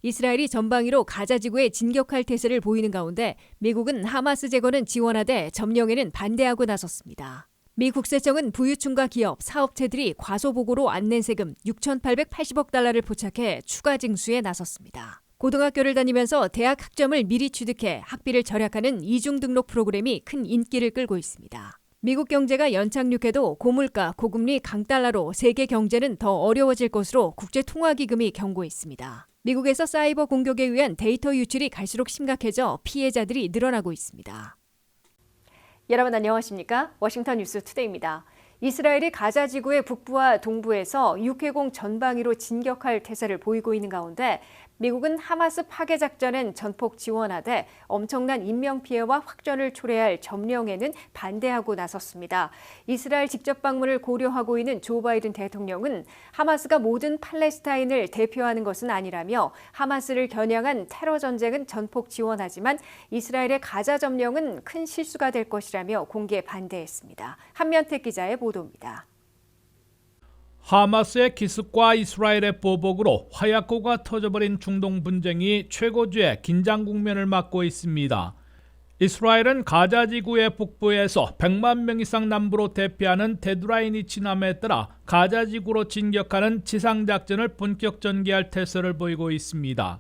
이스라엘이 전방위로 가자 지구에 진격할 태세를 보이는 가운데 미국은 하마스 재건은 지원하되 점령에는 반대하고 나섰습니다. 미 국세청은 부유층과 기업, 사업체들이 과소보고로 안 낸 세금 6,880억 달러를 포착해 추가 징수에 나섰습니다. 고등학교를 다니면서 대학 학점을 미리 취득해 학비를 절약하는 이중 등록 프로그램이 큰 인기를 끌고 있습니다. 미국 경제가 연착륙해도 고물가, 고금리, 강달러로 세계 경제는 더 어려워질 것으로 국제통화기금이 경고했습니다. 미국에서 사이버 공격에 의한 데이터 유출이 갈수록 심각해져 피해자들이 늘어나고 있습니다. 여러분 안녕하십니까? 워싱턴 뉴스 투데이입니다. 이스라엘이 가자 지구의 북부와 동부에서 육해공 전방위로 진격할 태세를 보이고 있는 가운데 미국은 하마스 파괴 작전엔 전폭 지원하되 엄청난 인명피해와 확전을 초래할 점령에는 반대하고 나섰습니다. 이스라엘 직접 방문을 고려하고 있는 조 바이든 대통령은 하마스가 모든 팔레스타인을 대표하는 것은 아니라며 하마스를 겨냥한 테러 전쟁은 전폭 지원하지만 이스라엘의 가자 점령은 큰 실수가 될 것이라며 공개 반대했습니다. 한면택 기자의 보도입니다. 하마스의 기습과 이스라엘의 보복으로 화약고가 터져버린 중동 분쟁이 최고조의 긴장 국면을 맞고 있습니다. 이스라엘은 가자 지구의 북부에서 100만 명 이상 남부로 대피하는 데드라인이 지남에 따라 가자 지구로 진격하는 지상작전을 본격 전개할 태세를 보이고 있습니다.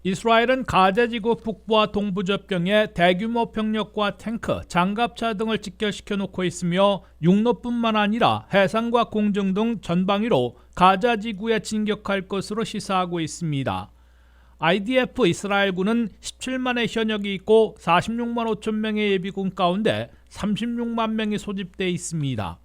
이스라엘은 가자 지구 북부와 동부 접경에 대규모 병력과 탱크, 장갑차 등을 직결시켜 놓고 있으며 육로뿐만 아니라 해상과 공중 등 전방위로 가자 지구에 진격할 것으로 시사하고 있습니다. IDF 이스라엘군은 17만의 현역이 있고 46만 5천 명의 예비군 가운데 36만 명이 소집돼 있습니다.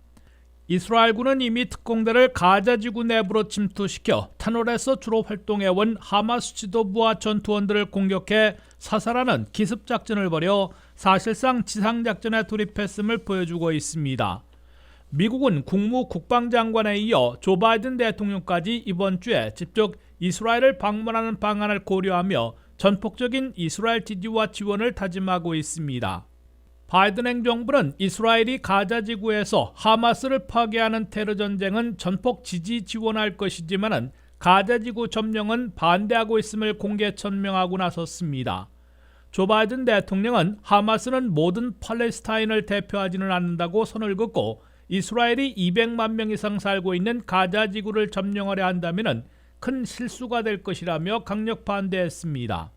이스라엘군은 이미 특공대를 가자 지구 내부로 침투시켜 터널에서 주로 활동해온 하마스 지도부와 전투원들을 공격해 사살하는 기습작전을 벌여 사실상 지상작전에 돌입했음을 보여주고 있습니다. 미국은 국무국방장관에 이어 조 바이든 대통령까지 이번 주에 직접 이스라엘을 방문하는 방안을 고려하며 전폭적인 이스라엘 지지와 지원을 다짐하고 있습니다. 바이든 행정부는 이스라엘이 가자 지구에서 하마스를 파괴하는 테러 전쟁은 전폭 지지 지원할 것이지만 가자 지구 점령은 반대하고 있음을 공개 천명하고 나섰습니다. 조 바이든 대통령은 하마스는 모든 팔레스타인을 대표하지는 않는다고 선을 긋고 이스라엘이 200만 명 이상 살고 있는 가자 지구를 점령하려 한다면 큰 실수가 될 것이라며 강력 반대했습니다.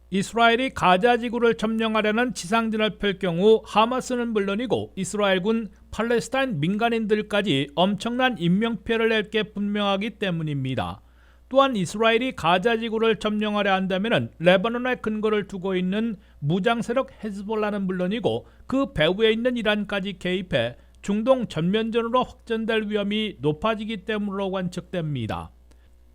이스라엘이 가자 지구를 점령하려는 지상전을 펼 경우 하마스는 물론이고 이스라엘군, 팔레스타인 민간인들까지 엄청난 인명피해를 낼 게 분명하기 때문입니다. 또한 이스라엘이 가자 지구를 점령하려 한다면 레바논에 근거를 두고 있는 무장 세력 헤즈볼라는 물론이고 그 배후에 있는 이란까지 개입해 중동 전면전으로 확전될 위험이 높아지기 때문으로 관측됩니다.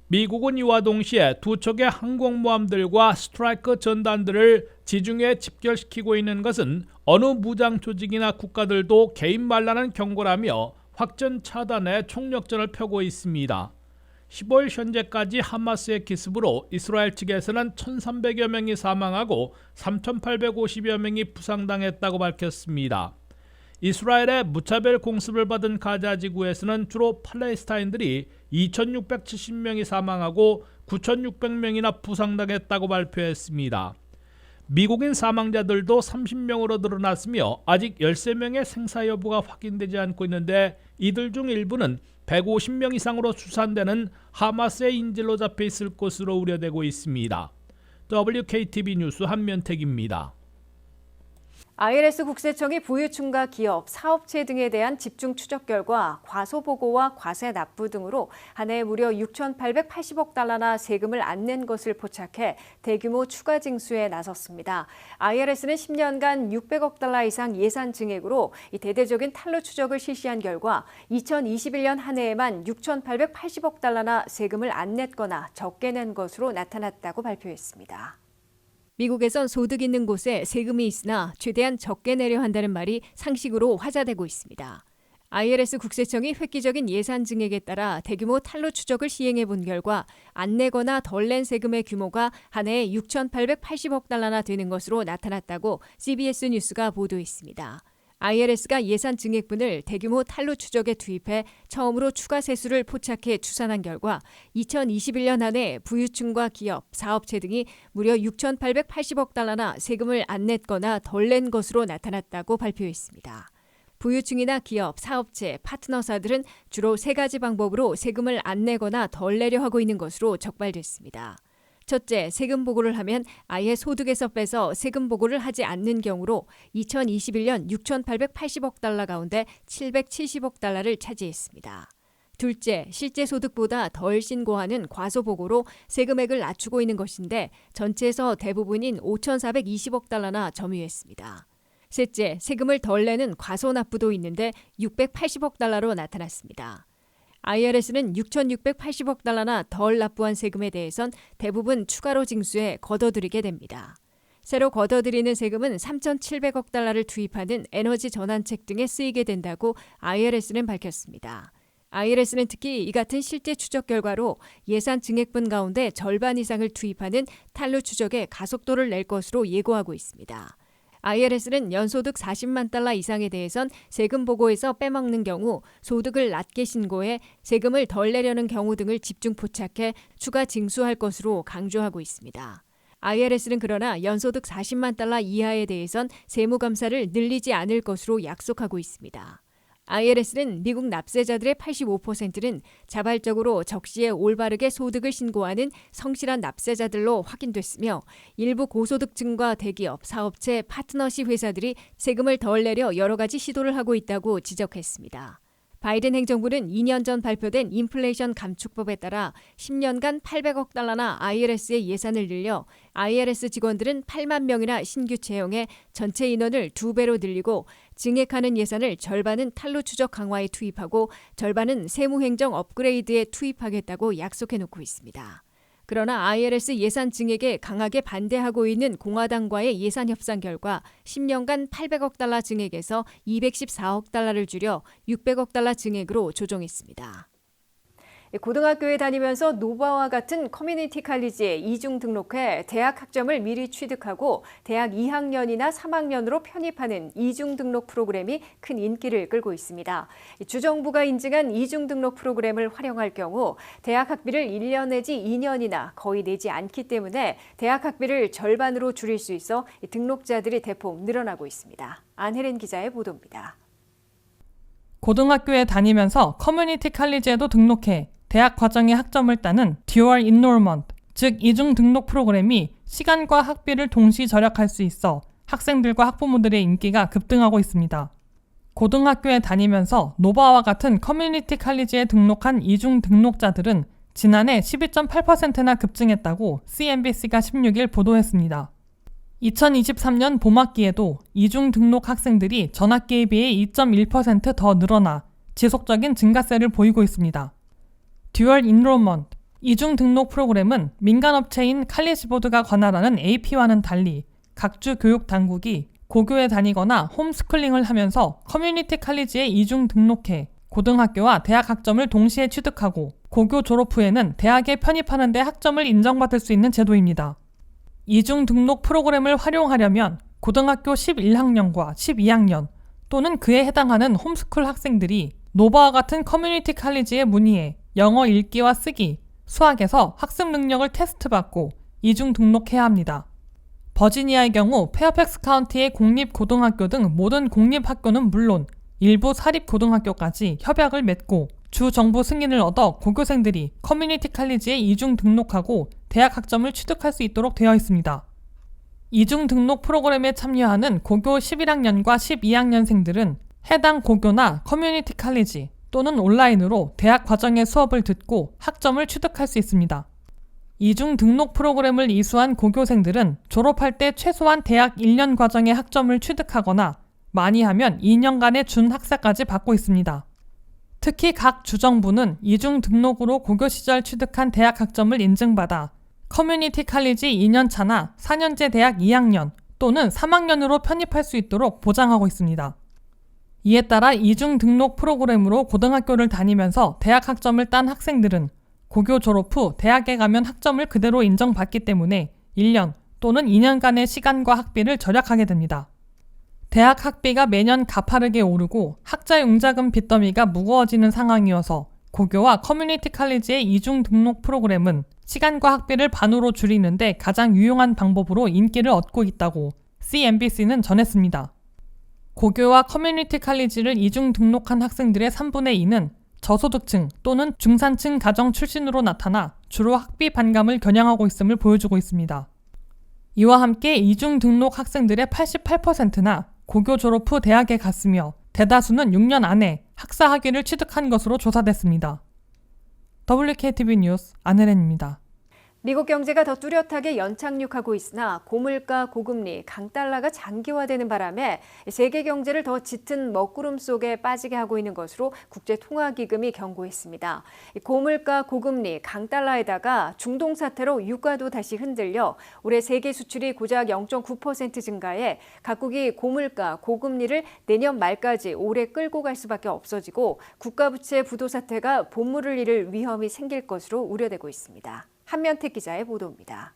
미국은 이와 동시에 두 척의 항공모함들과 스트라이커 전단들을 지중해에 집결시키고 있는 것은 어느 무장 조직이나 국가들도 개입 말라는 경고라며 확전 차단에 총력전을 펴고 있습니다. 15일 현재까지 하마스의 기습으로 이스라엘 측에서는 1,300여 명이 사망하고 3,850여 명이 부상당했다고 밝혔습니다. 이스라엘의 무차별 공습을 받은 가자 지구에서는 주로 팔레스타인들이 2,670명이 사망하고 9,600명이나 부상당했다고 발표했습니다. 미국인 사망자들도 30명으로 늘어났으며 아직 13명의 생사 여부가 확인되지 않고 있는데 이들 중 일부는 150명 이상으로 추산되는 하마스의 인질로 잡혀 있을 것으로 우려되고 있습니다. WKTV 뉴스 한면택입니다. IRS 국세청이 부유층과 기업, 사업체 등에 대한 집중 추적 결과 과소보고와 과세 납부 등으로 한 해 무려 6,880억 달러나 세금을 안 낸 것을 포착해 대규모 추가 징수에 나섰습니다. IRS는 10년간 600억 달러 이상 예산 증액으로 이 대대적인 탄로 추적을 실시한 결과 2021년 한 해에만 6,880억 달러나 세금을 안 냈거나 적게 낸 것으로 나타났다고 발표했습니다. 미국에선 소득 있는 곳에 세금이 있으나 최대한 적게 내려 한다는 말이 상식으로 화자되고 있습니다. IRS 국세청이 획기적인 예산 증액에 따라 대규모 탄로 추적을 시행해 본 결과 안 내거나 덜 낸 세금의 규모가 한 해에 6,880억 달러나 되는 것으로 나타났다고 CBS 뉴스가 보도했습니다. IRS가 예산 증액분을 대규모 탄로 추적에 투입해 처음으로 추가 세수를 포착해 추산한 결과 2021년 안에 부유층과 기업, 사업체 등이 무려 6,880억 달러나 세금을 안 냈거나 덜 낸 것으로 나타났다고 발표했습니다. 부유층이나 기업, 사업체, 파트너사들은 주로 세 가지 방법으로 세금을 안 내거나 덜 내려 하고 있는 것으로 적발됐습니다. 첫째, 세금 보고를 하면 아예 소득에서 빼서 세금 보고를 하지 않는 경우로 2021년 6,880억 달러 가운데 770억 달러를 차지했습니다. 둘째, 실제 소득보다 덜 신고하는 과소보고로 세금액을 낮추고 있는 것인데 전체에서 대부분인 5,420억 달러나 점유했습니다. 셋째, 세금을 덜 내는 과소납부도 있는데 680억 달러로 나타났습니다. IRS는 6,680억 달러나 덜 납부한 세금에 대해선 대부분 추가로 징수해 걷어들이게 됩니다. 새로 걷어들이는 세금은 3,700억 달러를 투입하는 에너지 전환책 등에 쓰이게 된다고 IRS는 밝혔습니다. IRS는 특히 이 같은 실제 추적 결과로 예산 증액분 가운데 절반 이상을 투입하는 탄로 추적에 가속도를 낼 것으로 예고하고 있습니다. IRS는 연소득 40만 달러 이상에 대해선 세금 보고에서 빼먹는 경우 소득을 낮게 신고해 세금을 덜 내려는 경우 등을 집중 포착해 추가 징수할 것으로 강조하고 있습니다. IRS는 그러나 연소득 40만 달러 이하에 대해선 세무감사를 늘리지 않을 것으로 약속하고 있습니다. IRS는 미국 납세자들의 85%는 자발적으로 적시에 올바르게 소득을 신고하는 성실한 납세자들로 확인됐으며 일부 고소득층과 대기업, 사업체, 파트너십 회사들이 세금을 덜 내려 여러 가지 시도를 하고 있다고 지적했습니다. 바이든 행정부는 2년 전 발표된 인플레이션 감축법에 따라 10년간 800억 달러나 IRS의 예산을 늘려 IRS 직원들은 8만 명이나 신규 채용해 전체 인원을 2배로 늘리고 증액하는 예산을 절반은 탄로 추적 강화에 투입하고 절반은 세무행정 업그레이드에 투입하겠다고 약속해놓고 있습니다. 그러나 IRS 예산 증액에 강하게 반대하고 있는 공화당과의 예산 협상 결과 10년간 800억 달러 증액에서 214억 달러를 줄여 600억 달러 증액으로 조정했습니다. 고등학교에 다니면서 노바와 같은 커뮤니티 칼리지에 이중 등록해 대학 학점을 미리 취득하고 대학 2학년이나 3학년으로 편입하는 이중 등록 프로그램이 큰 인기를 끌고 있습니다. 주정부가 인증한 이중 등록 프로그램을 활용할 경우 대학 학비를 1년 내지 2년이나 거의 내지 않기 때문에 대학 학비를 절반으로 줄일 수 있어 등록자들이 대폭 늘어나고 있습니다. 안혜린 기자의 보도입니다. 고등학교에 다니면서 커뮤니티 칼리지에도 등록해 대학 과정의 학점을 따는 듀얼 인롤먼트, 즉 이중 등록 프로그램이 시간과 학비를 동시 절약할 수 있어 학생들과 학부모들의 인기가 급등하고 있습니다. 고등학교에 다니면서 노바와 같은 커뮤니티 칼리지에 등록한 이중 등록자들은 지난해 12.8%나 급증했다고 CNBC가 16일 보도했습니다. 2023년 봄학기에도 이중 등록 학생들이 전학기에 비해 2.1% 더 늘어나 지속적인 증가세를 보이고 있습니다. 듀얼 인롤먼트, 이중 등록 프로그램은 민간업체인 칼리지보드가 관할하는 AP와는 달리 각주 교육 당국이 고교에 다니거나 홈스쿨링을 하면서 커뮤니티 칼리지에 이중 등록해 고등학교와 대학 학점을 동시에 취득하고 고교 졸업 후에는 대학에 편입하는 데 학점을 인정받을 수 있는 제도입니다. 이중 등록 프로그램을 활용하려면 고등학교 11학년과 12학년 또는 그에 해당하는 홈스쿨 학생들이 노바와 같은 커뮤니티 칼리지에 문의해 영어 읽기와 쓰기, 수학에서 학습 능력을 테스트받고 이중 등록해야 합니다. 버지니아의 경우 페어팩스 카운티의 공립고등학교 등 모든 공립학교는 물론 일부 사립고등학교까지 협약을 맺고 주 정부 승인을 얻어 고교생들이 커뮤니티 칼리지에 이중 등록하고 대학 학점을 취득할 수 있도록 되어 있습니다. 이중 등록 프로그램에 참여하는 고교 11학년과 12학년생들은 해당 고교나 커뮤니티 칼리지 또는 온라인으로 대학 과정의 수업을 듣고 학점을 취득할 수 있습니다. 이중 등록 프로그램을 이수한 고교생들은 졸업할 때 최소한 대학 1년 과정의 학점을 취득하거나 많이 하면 2년간의 준학사까지 받고 있습니다. 특히 각 주정부는 이중 등록으로 고교 시절 취득한 대학 학점을 인증받아 커뮤니티 칼리지 2년차나 4년제 대학 2학년 또는 3학년으로 편입할 수 있도록 보장하고 있습니다. 이에 따라 이중 등록 프로그램으로 고등학교를 다니면서 대학 학점을 딴 학생들은 고교 졸업 후 대학에 가면 학점을 그대로 인정받기 때문에 1년 또는 2년간의 시간과 학비를 절약하게 됩니다. 대학 학비가 매년 가파르게 오르고 학자 융자금 빚더미가 무거워지는 상황이어서 고교와 커뮤니티 칼리지의 이중 등록 프로그램은 시간과 학비를 반으로 줄이는데 가장 유용한 방법으로 인기를 얻고 있다고 CNBC는 전했습니다. 고교와 커뮤니티 칼리지를 이중 등록한 학생들의 3분의 2는 저소득층 또는 중산층 가정 출신으로 나타나 주로 학비 반감을 겨냥하고 있음을 보여주고 있습니다. 이와 함께 이중 등록 학생들의 88%나 고교 졸업 후 대학에 갔으며 대다수는 6년 안에 학사 학위를 취득한 것으로 조사됐습니다. WKTV 뉴스 안혜린입니다. 미국 경제가 더 뚜렷하게 연착륙하고 있으나 고물가, 고금리, 강달러가 장기화되는 바람에 세계 경제를 더 짙은 먹구름 속에 빠지게 하고 있는 것으로 국제통화기금이 경고했습니다. 고물가, 고금리, 강달러에다가 중동 사태로 유가도 다시 흔들려 올해 세계 수출이 고작 0.9% 증가해 각국이 고물가, 고금리를 내년 말까지 오래 끌고 갈 수밖에 없어지고 국가부채 부도 사태가 본물을 잃을 위험이 생길 것으로 우려되고 있습니다. 한면택 기자의 보도입니다.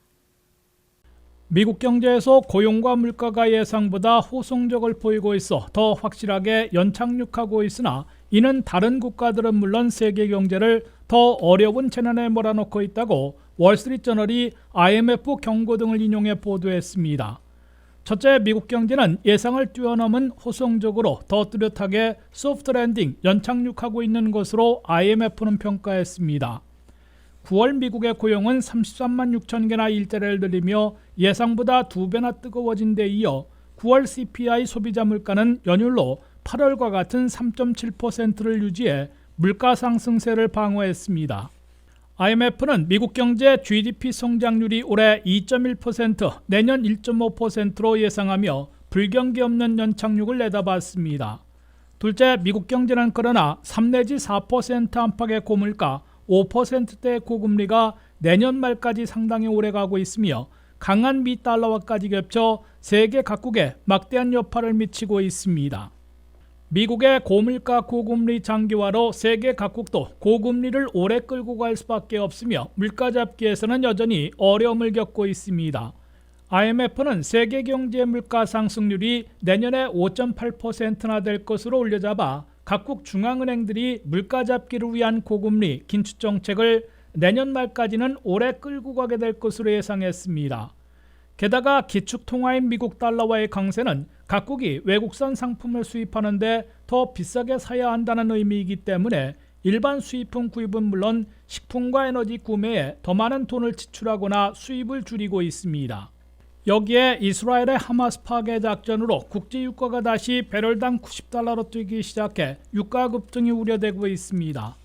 미국 경제에서 고용과 물가가 예상보다 호송적을 보이고 있어 더 확실하게 연착륙하고 있으나 이는 다른 국가들은 물론 세계 경제를 더 어려운 재난에 몰아넣고 있다고 월스트리트저널이 IMF 경고 등을 인용해 보도했습니다. 첫째, 미국 경제는 예상을 뛰어넘은 호송적으로 더 뚜렷하게 소프트 랜딩, 연착륙하고 있는 것으로 IMF는 평가했습니다. 9월 미국의 고용은 33만 6천 개나 일자리를 늘리며 예상보다 2배나 뜨거워진 데 이어 9월 CPI 소비자 물가는 연율로 8월과 같은 3.7%를 유지해 물가 상승세를 방어했습니다. IMF는 미국 경제 GDP 성장률이 올해 2.1%, 내년 1.5%로 예상하며 불경기 없는 연착륙을 내다봤습니다. 둘째, 미국 경제는 그러나 3 내지 4% 안팎의 고물가, 5%대의 고금리가 내년 말까지 상당히 오래가고 있으며 강한 미 달러와까지 겹쳐 세계 각국에 막대한 여파를 미치고 있습니다. 미국의 고물가 고금리 장기화로 세계 각국도 고금리를 오래 끌고 갈 수밖에 없으며 물가 잡기에서는 여전히 어려움을 겪고 있습니다. IMF는 세계 경제 물가 상승률이 내년에 5.8%나 될 것으로 올려잡아 각국 중앙은행들이 물가 잡기를 위한 고금리, 긴축 정책을 내년 말까지는 오래 끌고 가게 될 것으로 예상했습니다. 게다가 기축통화인 미국 달러와의 강세는 각국이 외국산 상품을 수입하는데 더 비싸게 사야 한다는 의미이기 때문에 일반 수입품 구입은 물론 식품과 에너지 구매에 더 많은 돈을 지출하거나 수입을 줄이고 있습니다. 여기에 이스라엘의 하마스 파괴 작전으로 국제 유가가 다시 배럴당 90달러로 뛰기 시작해 유가 급등이 우려되고 있습니다.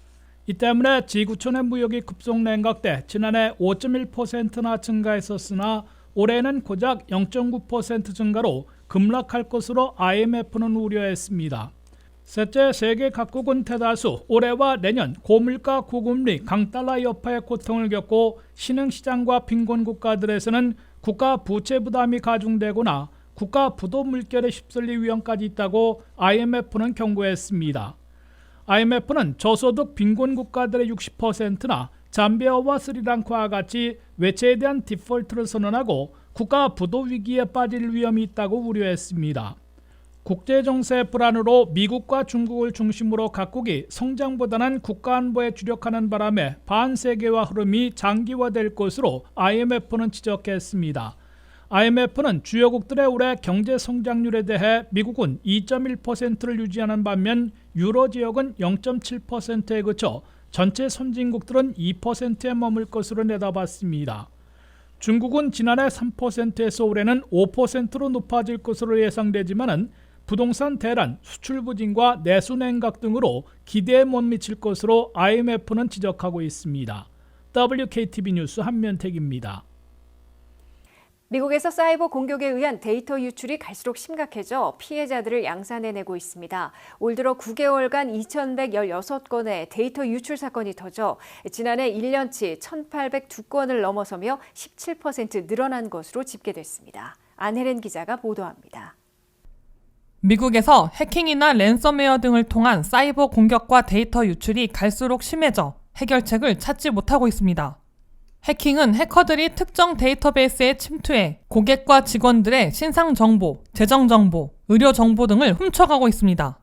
이 때문에 지구촌의 무역이 급속 냉각돼 지난해 5.1%나 증가했었으나 올해는 고작 0.9% 증가로 급락할 것으로 IMF는 우려했습니다. 셋째, 세계 각국은 대다수 올해와 내년 고물가, 고금리, 강달러 여파의 고통을 겪고 신흥시장과 빈곤 국가들에서는 국가 부채 부담이 가중되거나 국가 부도 물결에 휩쓸릴 위험까지 있다고 IMF는 경고했습니다. IMF는 저소득 빈곤 국가들의 60%나 잠비아와 스리랑카와 같이 외채에 대한 디폴트를 선언하고 국가 부도 위기에 빠질 위험이 있다고 우려했습니다. 국제정세 불안으로 미국과 중국을 중심으로 각국이 성장보다는 국가 안보에 주력하는 바람에 반세계화 흐름이 장기화될 것으로 IMF는 지적했습니다. IMF는 주요국들의 올해 경제 성장률에 대해 미국은 2.1%를 유지하는 반면 유로 지역은 0.7%에 그쳐 전체 선진국들은 2%에 머물 것으로 내다봤습니다. 중국은 지난해 3%에서 올해는 5%로 높아질 것으로 예상되지만은 부동산 대란, 수출 부진과 내수 냉각 등으로 기대에 못 미칠 것으로 IMF는 지적하고 있습니다. WKTV 뉴스 한면택입니다. 미국에서 사이버 공격에 의한 데이터 유출이 갈수록 심각해져 피해자들을 양산해내고 있습니다. 올 들어 9개월간 2,116건의 데이터 유출 사건이 터져 지난해 1년치 1,802건을 넘어서며 17% 늘어난 것으로 집계됐습니다. 안혜린 기자가 보도합니다. 미국에서 해킹이나 랜섬웨어 등을 통한 사이버 공격과 데이터 유출이 갈수록 심해져 해결책을 찾지 못하고 있습니다. 해킹은 해커들이 특정 데이터베이스에 침투해 고객과 직원들의 신상 정보, 재정 정보, 의료 정보 등을 훔쳐가고 있습니다.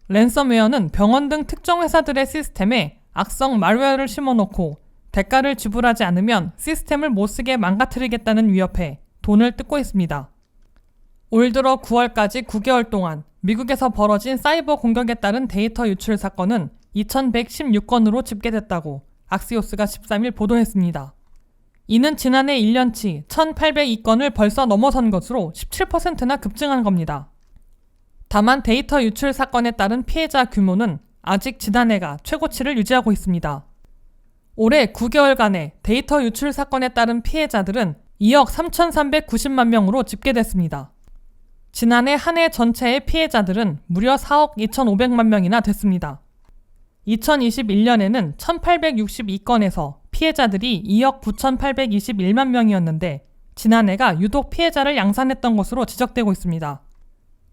랜섬웨어는 병원 등 특정 회사들의 시스템에 악성 말웨어를 심어놓고 대가를 지불하지 않으면 시스템을 못쓰게 망가뜨리겠다는 위협에 돈을 뜯고 있습니다. 올 들어 9월까지 9개월 동안 미국에서 벌어진 사이버 공격에 따른 데이터 유출 사건은 2116건으로 집계됐다고 악시오스가 13일 보도했습니다. 이는 지난해 1년치 1802건을 벌써 넘어선 것으로 17%나 급증한 겁니다. 다만 데이터 유출 사건에 따른 피해자 규모는 아직 지난해가 최고치를 유지하고 있습니다. 올해 9개월간의 데이터 유출 사건에 따른 피해자들은 2억 3,390만 명으로 집계됐습니다. 지난해 한 해 전체의 피해자들은 무려 4억 2,500만 명이나 됐습니다. 2021년에는 1,862건에서 피해자들이 2억 9,821만 명이었는데 지난해가 유독 피해자를 양산했던 것으로 지적되고 있습니다.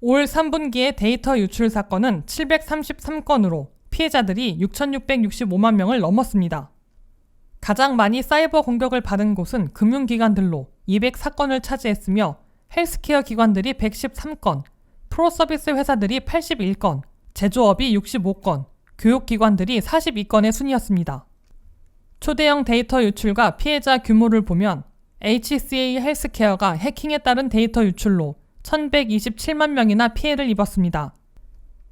올 3분기의 데이터 유출 사건은 733건으로 피해자들이 6,665만 명을 넘었습니다. 가장 많이 사이버 공격을 받은 곳은 금융기관들로 204건을 차지했으며 헬스케어 기관들이 113건, 프로서비스 회사들이 81건, 제조업이 65건, 교육기관들이 42건의 순이었습니다. 초대형 데이터 유출과 피해자 규모를 보면 HCA 헬스케어가 해킹에 따른 데이터 유출로 1,127만 명이나 피해를 입었습니다.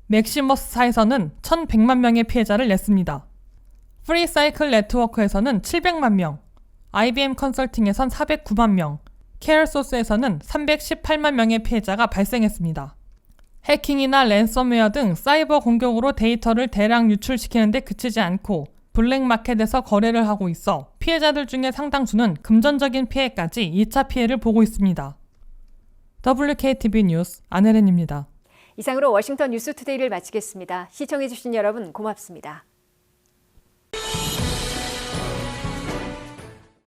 맥시머스사에서는 1,100만 명의 피해자를 냈습니다. 프리사이클 네트워크에서는 700만 명, IBM 컨설팅에선 409만 명, 케어소스에서는 318만 명의 피해자가 발생했습니다. 해킹이나 랜섬웨어 등 사이버 공격으로 데이터를 대량 유출시키는 데 그치지 않고 블랙마켓에서 거래를 하고 있어 피해자들 중에 상당수는 금전적인 피해까지 2차 피해를 보고 있습니다. WKTV 뉴스 안혜린입니다. 이상으로 워싱턴 뉴스투데이를 마치겠습니다. 시청해주신 여러분 고맙습니다.